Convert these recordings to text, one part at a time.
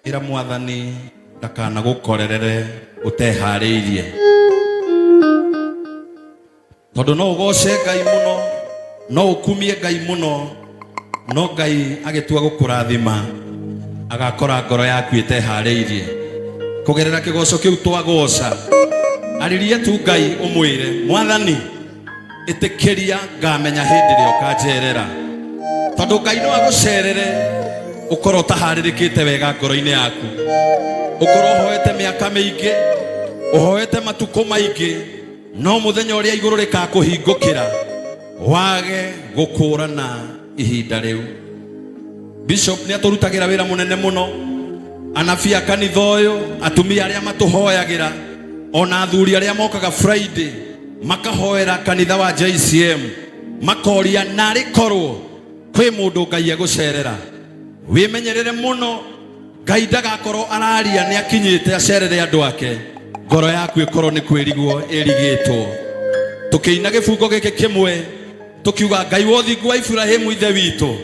ira mwathani ndakana gukorerere utehariirie tondu no ugoce Ngai muno no ukumie Ngai muno no Ngai agitua gukurathima agakora ngoro yaku itehariirie kugerera kigoco kiu twagoca aririe tu Ngai umwire mwathani itikiria ngamenya hindi rio kanjerera tondu Ngai no agucerere ukoro taharirikite wega ngoro-ini yaku ukoro hoete miaka mingi uhoete matuko maingi no muthenya uria iguru rikakuhingukira wage gukurana ihinda riu. Bishop ni aturutagira wira munene muno anafia kanitha uyu atumia aria matuhoyagira ona athuri aria mokaga Friday makahoera kanitha wa JCM makoria nari korwo kwi mundu Ngai agucerera wimenyerere muno Ngai ndagakorwo araria ni akinyite acerere andu ake ngoro yaku ikorwo ni kwirigwo irigitwo tukiina gibungo giki kimwe tukiuga Ngai wa uthingu wa Ibrahimu ithe witu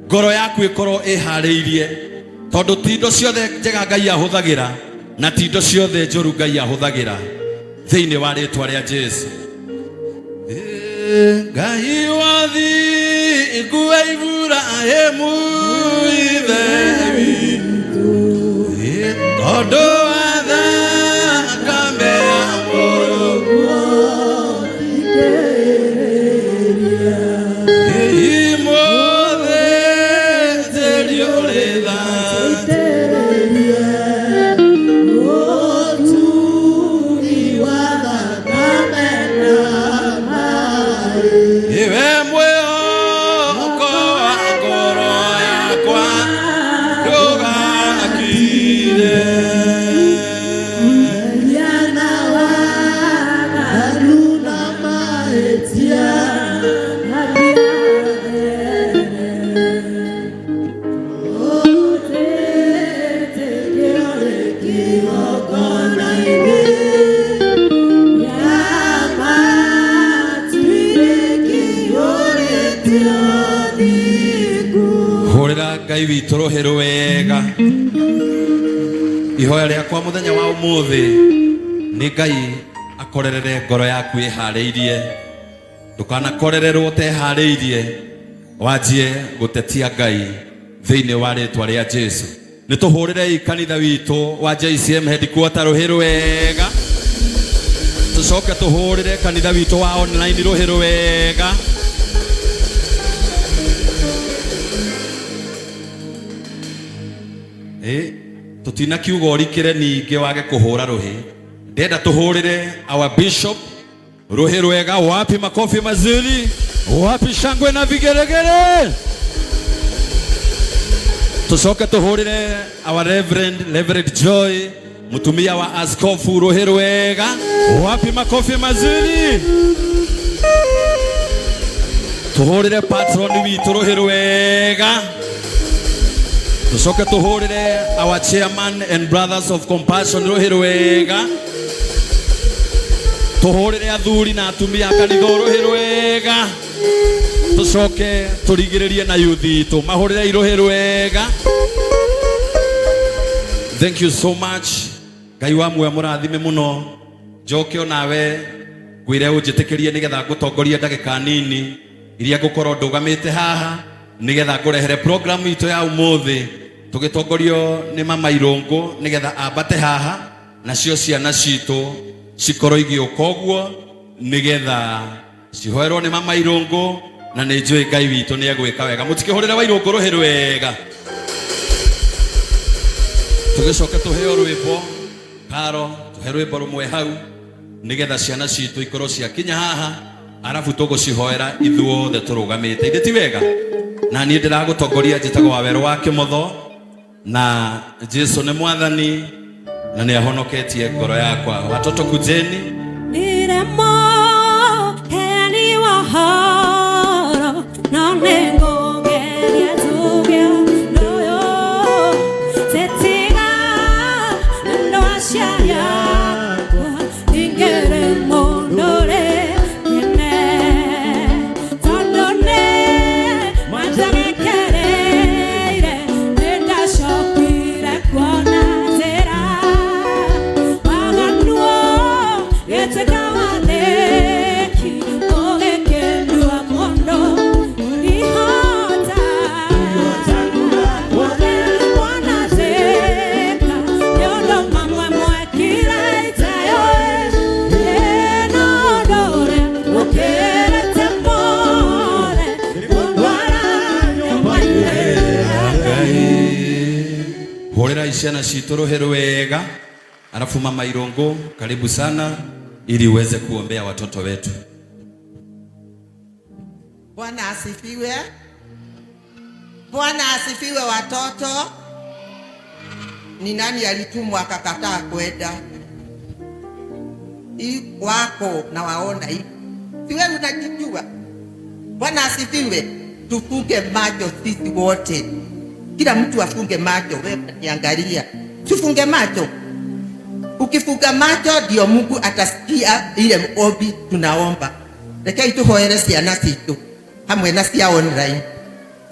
ngoro yaku ikorwo ihariirie tondu tindo ciothe njega Ngai ahuthagira na tindo ciothe njoru Ngai ahuthagira thiini wa ritwa ria Jesu. Ngai wa uthingu wa Ibrahimu ithe witu tondu wa thakame ya Mũrungu Ngai witu ruhiru wega ihoya riakwa muthenya wa umuthi ni Ngai akorerere ngoro yaku ihariirie ndukanakorererwo utehariirie wanjie gutetia Ngai thiini wa ritwa ria Jesu. Nituhurire kanitha witu wa JCM headquarter ruhiru wega tucoke tuhurire kanitha witu wa online ruhiru wega tutina kiugo urikire ninge wage kuhura ruhi ndenda tuhurire our bishop ruhi rwega wapi makofi mazuri wapi shangwe na vigeregere tucoke tuhurire our reverend Joy mutumia wa askofu ruhi rwega wapi makofi mazuri tuhurire patron witu ruhi rwega tucoke tuhurire our chairman and brothers of compassion ruhi rwega tuhurire athuri na atumia kanitha ruhi rwega tucoke turigiririe na youth itu mahurire ruhi rwega Thank you so much. Ngai wa muoyo mũrathime mũno. Njoke onawe ngwire ũnjĩtĩkĩrie nĩgetha ngũtongorie ndagĩka nini iria ngũkorwo ndũgamĩte haha nĩgetha ngũrehere program itũ ya ũmũthĩ tũgĩtongorio nĩ Mama Irũngũ nĩgetha ambate haha nacio ciana citũ cikorwo igĩũka ũguo nĩgetha cihoerwo nĩ Mama Irũngũ na nĩ njũĩ Ngai witũ nĩ egwĩka wega. Mũtikĩhũrĩre wa Irũngũ rũhĩ rwega. Tũgĩcoka tũheo rwĩmbo Karo, tũhe rwĩmbo rũmwe hau nĩgetha ciana citũ ikorwo ciakinya haha arabu tũgũcihoera ithuothe tũrũgamĩte. Ithĩ ti wega? Na niĩ ndĩragũtongoria njĩtagwo Wawerũ wa Kĩmotho na Jesũ nĩ Mwathani na nĩ ahonoketie ngoro yakwa. Watoto kujeni. Horera ciana citũ rũhĩ rwega. Alafu Mama Irũngũ, karibu sana ili uweze kuombea watoto wetu. Bwana asifiwe. Bwana asifiwe watoto. Ni nani alitumwa akakataa kwenda? Wako na waona hivi. Si wewe unajijua? Bwana asifiwe. Tufunge macho sisi wote. Kila mtu afunge macho, wewe niangalia. Tufunge macho. Ukifunga macho ndio Mungu atasikia ile ombi tunaomba. Rekei tuhoere ciana citũ hamwe na cia online.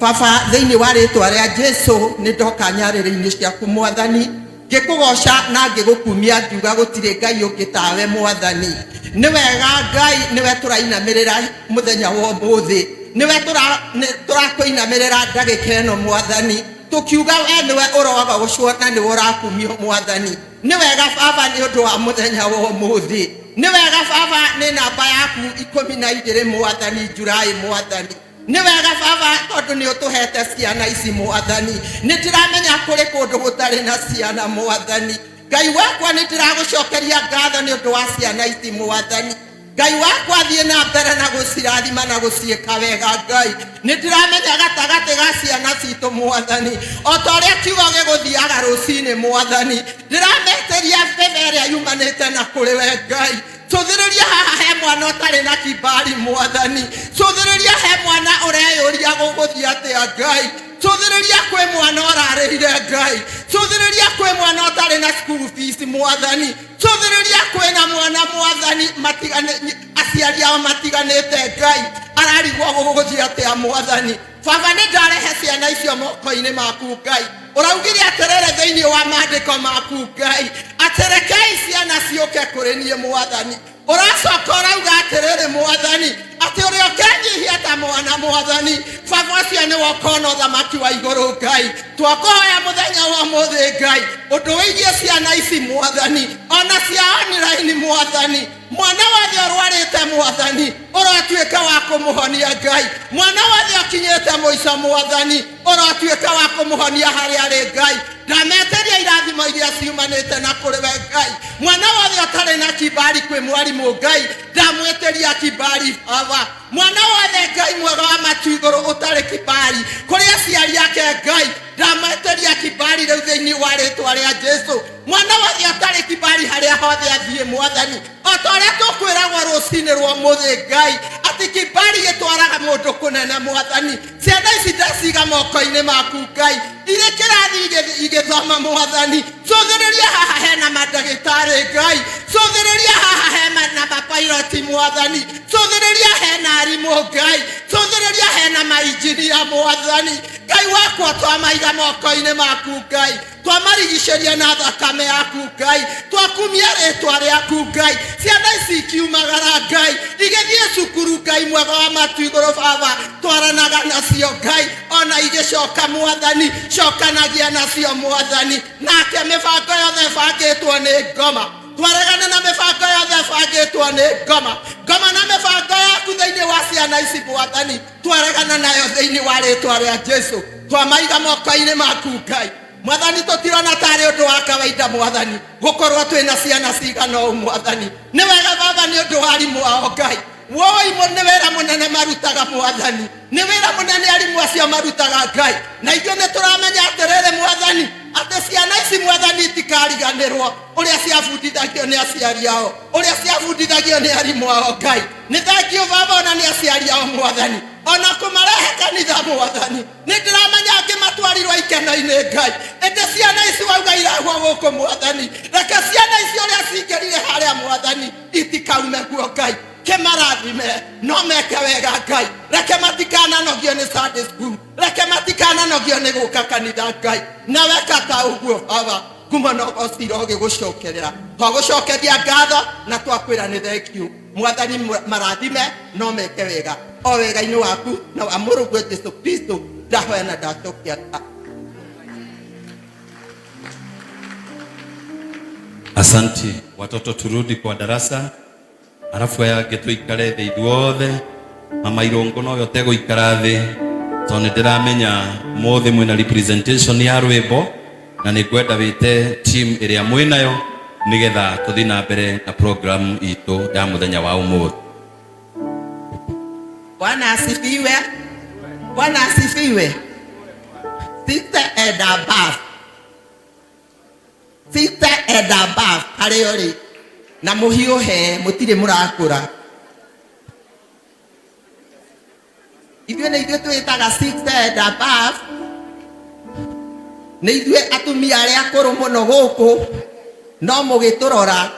Baba thĩinĩ wa rĩĩtwa rĩa Jesũ nĩ ndoka nyarĩrĩ-inĩ ciaku Mwathani ngĩkũgoca na ngĩgũkumia ngiuga gũtirĩ Ngai ũngĩ tawe Mwathani. Nĩ wega Ngai, nĩwe tũrainamĩrĩra mũthenya wa ũmũthĩ. Nĩwe tũrakũinamĩrĩra ndagĩka ĩno Mwathani. Tukiuga we niwe ũroaga gũcũna nĩ ũrakumio Mwathani. Nĩ wega Baba nĩ ũndũ wa mũthenya wa ũmũthĩ. Nĩ wega Baba nĩ namba yaku 12 Mwathani, Julai Mwathani. Nĩ wega Baba tondũ nĩ ũtũhete ciana ici Mwathani. Nĩ tũramenya kũrĩ kũndũ gũtarĩ na ciana Mwathani. Ngai wakwa nĩ ndĩragũcokeria ngatho nĩ ũndũ wa ciana ici Mwathani. Ngai wakwa thiĩ na mbere na gũcirathima na gũciĩka wega Ngai. Nĩ ndĩramenya gatagatĩ ga ciana citũ Mwathani o ta ũrĩa kiugo gĩgũthiaga rũcinĩ Mwathani. Ndĩrameteria bebe ĩrĩa yumanĩte na kũrĩ we Ngai. Cũthĩrĩria haha he mwana ũtarĩ na kibali Mwathani. Cũthĩrĩria he mwana ũreyũria gũgũthiĩ atĩa Ngai. Cũthĩrĩria kwĩ mwana ũrarĩire Ngai. Cũthĩrĩria kwĩ mwana ũtarĩ na school fees Mwathani. Cũthĩrĩria kwĩ na mwana Mwathani aciari ao matiganĩte Ngai ararigwo gũgũthiĩ atĩa Mwathani. Baba nĩ ndarehe ciana icio moko-inĩ maku Ngai. Ũraugire atĩrĩrĩ thĩinĩ wa maandĩko maku Ngai atĩ rekei ciana ciũke kũrĩ niĩ Mwathani. Ũracoka ũrauga atĩrĩrĩ Mwathani atĩ ũrĩa ũkenyihia ta mwana Mwathani baba ũcio nĩ wokona ũthamaki wa igũrũ Ngai. Twakũhoya mũthenya wa ũmũthĩ Ngai ũndũ wĩgiĩ ciana ici Mwathani ona cia online Mwathani. Mwana wothe ũrwarĩte Mwathani ũrotuĩka wa kũmũhonia Ngai. Mwana wothe ũkinyĩte mũico Mwathani ũrotuĩka wa kũmũhonia harĩa arĩ Ngai. Ndameteria irathimo iria ciumanĩte na kũrĩ we Ngai. Mwana wothe ũtarĩ na kibali kwĩ mwarimũ Ngai ndamweteria kibali Baba. Mwana wothe Ngai mwega wa matu igũrũ ũtarĩ kibali kũrĩ aciari ake Ngai ndameteria kibali rĩu thĩinĩ wa rĩĩtwa rĩa Jesũ. Mwana wothe ũtarĩ kibali harĩa hothe athiĩ Mwathani o ta ũrĩa tũkwĩragwo rũcinĩ rwa ũmũthĩ Ngai atĩ kibali gĩtwaraga mũndũ kũnene Mwathani. Ciana ici ndaciga moko-inĩ maku Ngai irĩ kĩrathi igĩthoma Mwathani. Cũthĩrĩria haha hena mandagĩtarĩ Ngai. Cũthĩrĩria haha hena mapiloti mwathani, cũthĩrĩria hena arimũ Ngai, cũthĩrĩria hena mainjinia mwathani. Ngai wakwa twamaiga moko-inĩ maku Ngai, twamarigicĩria na thakame yaku Ngai, twakumia rĩtwa rĩaku Ngai, ciana ici ikiumagara Ngai, igĩthiĩ cukuru Ngai mwega wa matu igũrũ Baba, twaranaga nacio Ngai, ona igĩcoka mwathani, cokanagia nacio mwathani, nake mĩbango yothe ĩbangĩtwo nĩ ngoma, twaregana na mĩbango yothe ĩbangĩtwo nĩ ngoma, ngoma na mĩbango yaku thĩinĩ wa ciana ici mwathani, twaregana nayo thĩinĩ wa rĩtwa rĩa Jesũ, twamaiga moko-inĩ maku Ngai. Mwathani tũtirona tarĩ ũndũ wa kawaida mwathani, gũkorwo twĩna ciana cigana ũũ mwathani, nĩ wega Baba nĩ ũndũ wa arimũ ao Ngai, woi nĩ wĩra mũnene marutaga mwathani, nĩ wĩra mũnene arimũ acio marutaga Ngai, na ithuĩ nĩ tũramenya atĩrĩrĩ mwathani, atĩ ciana ici mwathani itikariganĩrwo ũrĩa ciabundithagio nĩ aciari ao, ũrĩa ciabundithagio nĩ arimũ ao Ngai. Nĩ thengiũ Baba ona nĩ aciari ao mwathani, ona kũmarehe kanitha mwathani, nĩ ndĩramenya angĩ matwarirwo ikeno-inĩ Ngai, ĩndĩ ciana ici wauga iragwo gũkũ mwathani, reke ciana ici ũrĩa cingĩrire harĩa mwathani itikaume guo Ngai, kĩmarathime no meke wega Ngai, reke matikananogio nĩ Sunday school, reke matikananogio nĩ gũka kanitha Ngai, na weka ta ũguo Baba, kuma no gocira ũgĩgũcokerera, twagũcokeria ngatho na twakwĩra nĩ thengiũ mwathani, marathime no meke wega, o wega-inĩ waku na wa mũrũguo Jesũ Kristo ndahoya na ndacokia. Asante watoto, turudi kwa darasa, alafu yake tuikare thĩ ithuothe. Mama Irungu no yo tegũikara thĩ, tondũ nĩ ndĩramenya mũthĩ mwĩna representation ya rwĩmbo, na nĩ ngwenda wĩte team ĩrĩa mwĩnayo nĩgetha tũthiĩ na mbere na program itũ ya mũthenya wa ũmũthĩ. Bwana asifiwe. Bwana asifiwe. Sister and above. Sister and above. Harĩ ũrĩ na mũhiũhe mũtirĩ mũrakũra. Ithuĩ nĩ ithuĩ twĩtaga sister and above. Nĩ ithuĩ atumia arĩa akũrũ mũno gũkũ, no mũgĩtũrora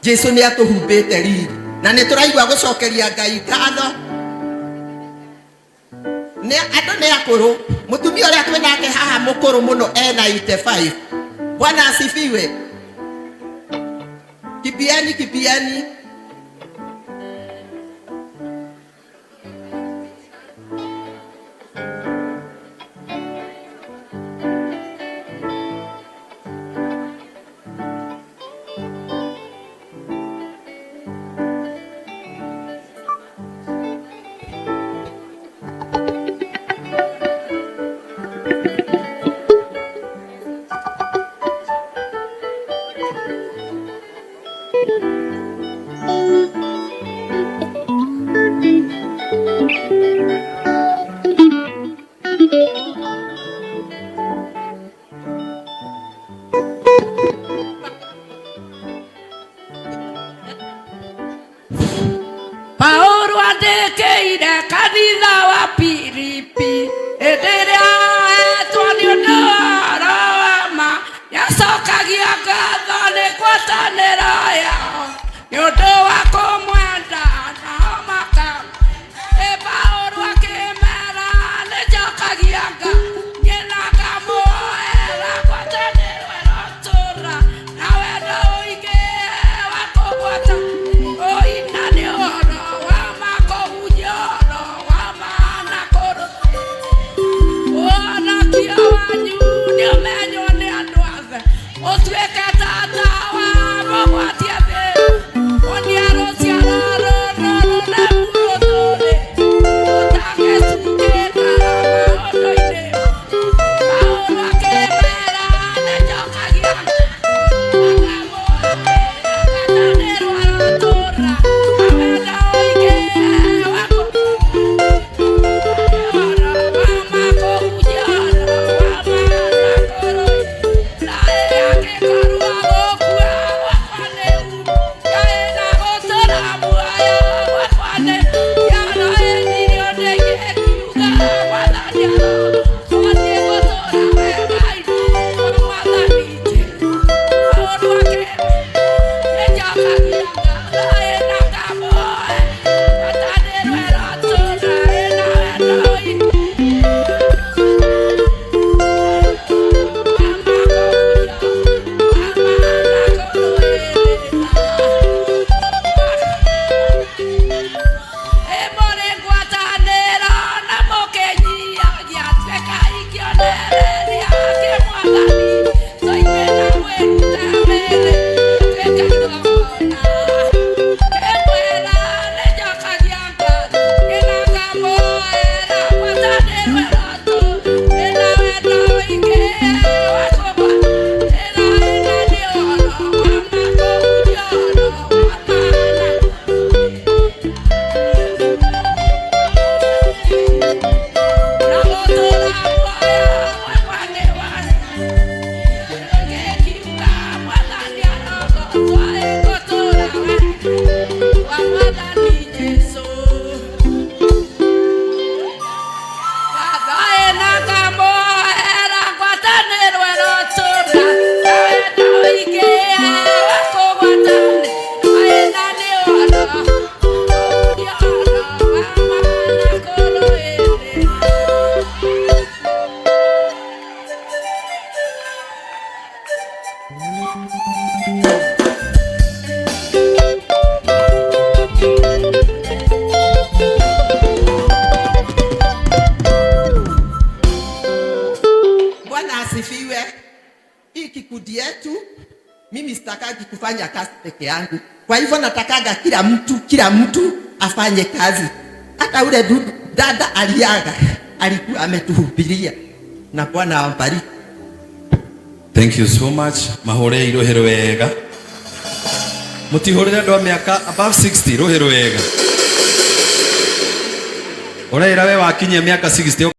Jesũ nĩ atũhumbĩte riri, na nĩ tũraigua gũcokeria Ngai ngatho. Andũ nĩ akũrũ, mũtumia ũrĩa twĩnake haha mũkũrũ mũno ena 85. Bwana asifiwe. Kibiani kibiani. Paulo andĩkĩire kanitha wa Filipi, ĩrĩa etwo nĩ ũndũ wa Roho wa ma, yacokagia ngatho nĩ ngwatanĩro yao nĩ ũndũ wa kũmwenda nao makama. Paulo akĩmera nĩnjokagia ngatho nyina ngamũhoera ngwatanĩro ĩrotũũra na wendo ũingĩ wa kũgwata ũina nĩ ũhoro wa ma kũhunjia ũhoro wa ma na ũhonokio wanyu nĩ ũmenywo nĩ andũ othe, ũtuĩke tata wa mũgwatia thĩ, ũnia rũciaro rũrũ rũnemu rũtũũre ũtangĩcukĩra maũndũ-inĩ. Paulo akĩmera nĩnjokagia ngwatanĩro ĩrotũũra na wendo ũingĩ wa ũhoro wa ma kũhunjia ũhoro wa ma na angĩkorwo Bwana asifiwe. Hii kikundi yetu, mimi sitakagi kufanya kazi peke yangu. Kwa hivyo natakaga kila mtu afanye kazi. Hata ule dada aliaga alikuwa ametuhubiria, na Bwana awabariki. Thank you so much. Mahore irohero wega. Mutihorera ndo miaka above 60 rohero wega. Ora irawe wakinyia miaka 60